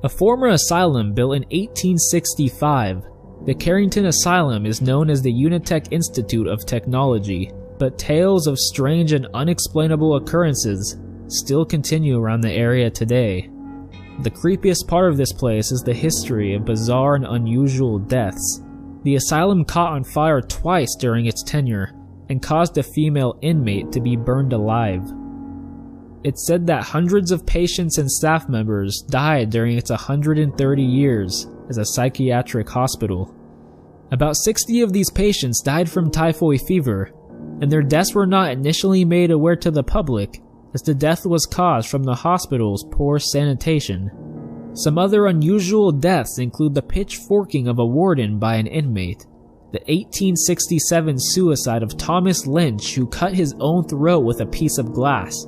A former asylum built in 1865, the Carrington Asylum is known as the Unitech Institute of Technology, but tales of strange and unexplainable occurrences still continue around the area today. The creepiest part of this place is the history of bizarre and unusual deaths. The asylum caught on fire twice during its tenure and caused a female inmate to be burned alive. It's said that hundreds of patients and staff members died during its 130 years as a psychiatric hospital. About 60 of these patients died from typhoid fever, and their deaths were not initially made aware to the public, as the death was caused from the hospital's poor sanitation. Some other unusual deaths include the pitchforking of a warden by an inmate, the 1867 suicide of Thomas Lynch, who cut his own throat with a piece of glass,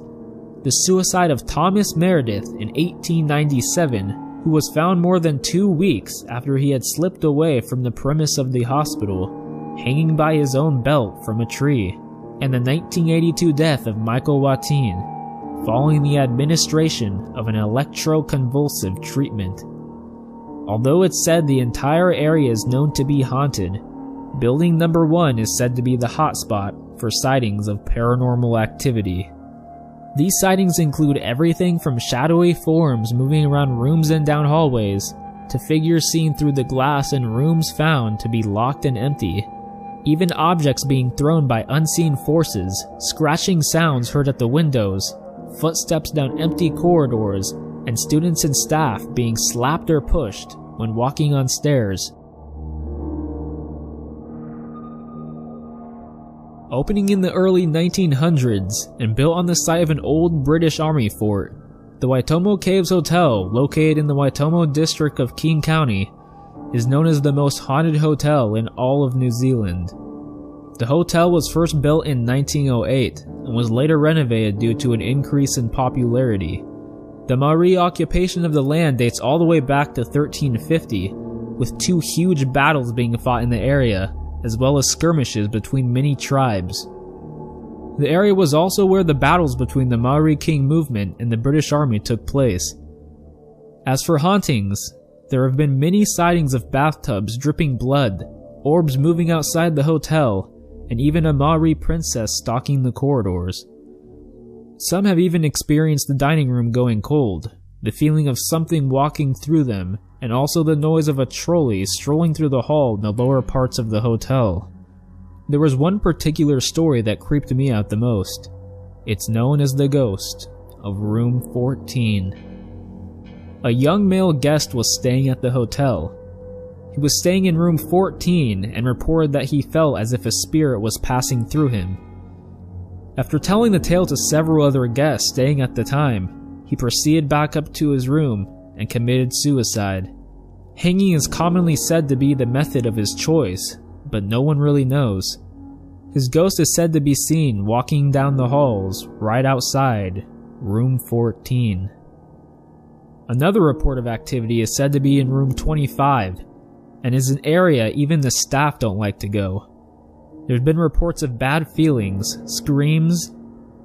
the suicide of Thomas Meredith in 1897, who was found more than 2 weeks after he had slipped away from the premise of the hospital, hanging by his own belt from a tree, and the 1982 death of Michael Watine, following the administration of an electroconvulsive treatment. Although it's said the entire area is known to be haunted, Building Number 1 is said to be the hotspot for sightings of paranormal activity. These sightings include everything from shadowy forms moving around rooms and down hallways, to figures seen through the glass in rooms found to be locked and empty. Even objects being thrown by unseen forces, scratching sounds heard at the windows, footsteps down empty corridors, and students and staff being slapped or pushed when walking on stairs. Opening in the early 1900s and built on the site of an old British Army fort, the Waitomo Caves Hotel, located in the Waitomo district of King County, is known as the most haunted hotel in all of New Zealand. The hotel was first built in 1908 and was later renovated due to an increase in popularity. The Maori occupation of the land dates all the way back to 1350, with 2 huge battles being fought in the area, as well as skirmishes between many tribes. The area was also where the battles between the Maori King movement and the British Army took place. As for hauntings, there have been many sightings of bathtubs dripping blood, orbs moving outside the hotel, and even a Maori princess stalking the corridors. Some have even experienced the dining room going cold, the feeling of something walking through them, and also the noise of a trolley strolling through the hall in the lower parts of the hotel. There was one particular story that creeped me out the most. It's known as the ghost of room 14. A young male guest was staying at the hotel. He was staying in room 14 and reported that he felt as if a spirit was passing through him. After telling the tale to several other guests staying at the time, he proceeded back up to his room and committed suicide. Hanging is commonly said to be the method of his choice, but no one really knows. His ghost is said to be seen walking down the halls right outside room 14. Another report of activity is said to be in room 25, and is an area even the staff don't like to go. There's been reports of bad feelings, screams,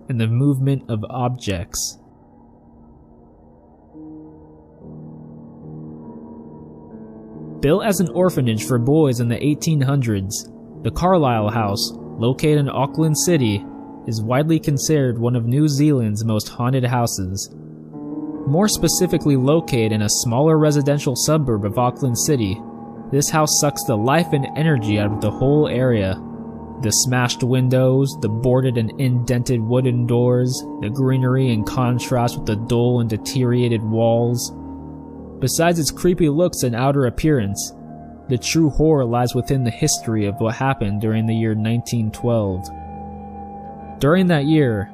and the movement of objects. Built as an orphanage for boys in the 1800s, the Carlisle House, located in Auckland City, is widely considered one of New Zealand's most haunted houses. More specifically located in a smaller residential suburb of Auckland City, this house sucks the life and energy out of the whole area. The smashed windows, the boarded and indented wooden doors, the greenery in contrast with the dull and deteriorated walls. Besides its creepy looks and outer appearance, the true horror lies within the history of what happened during the year 1912. During that year,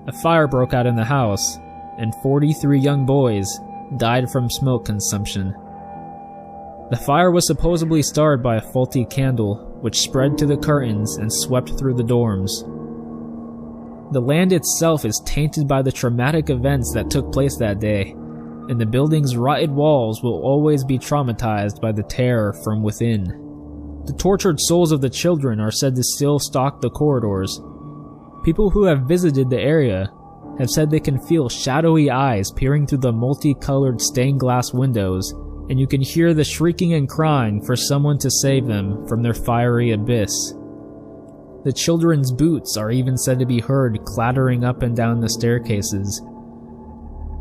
a fire broke out in the house, and 43 young boys died from smoke consumption. The fire was supposedly started by a faulty candle, which spread to the curtains and swept through the dorms. The land itself is tainted by the traumatic events that took place that day, and the building's rotted walls will always be traumatized by the terror from within. The tortured souls of the children are said to still stalk the corridors. People who have visited the area have said they can feel shadowy eyes peering through the multicolored stained glass windows, and you can hear the shrieking and crying for someone to save them from their fiery abyss. The children's boots are even said to be heard clattering up and down the staircases.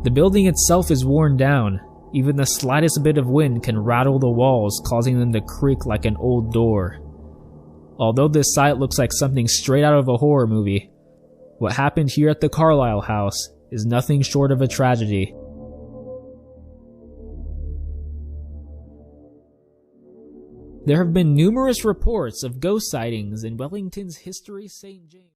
The building itself is worn down. Even the slightest bit of wind can rattle the walls, causing them to creak like an old door. Although this site looks like something straight out of a horror movie, what happened here at the Carlisle house is nothing short of a tragedy. There have been numerous reports of ghost sightings in Wellington's History St. James.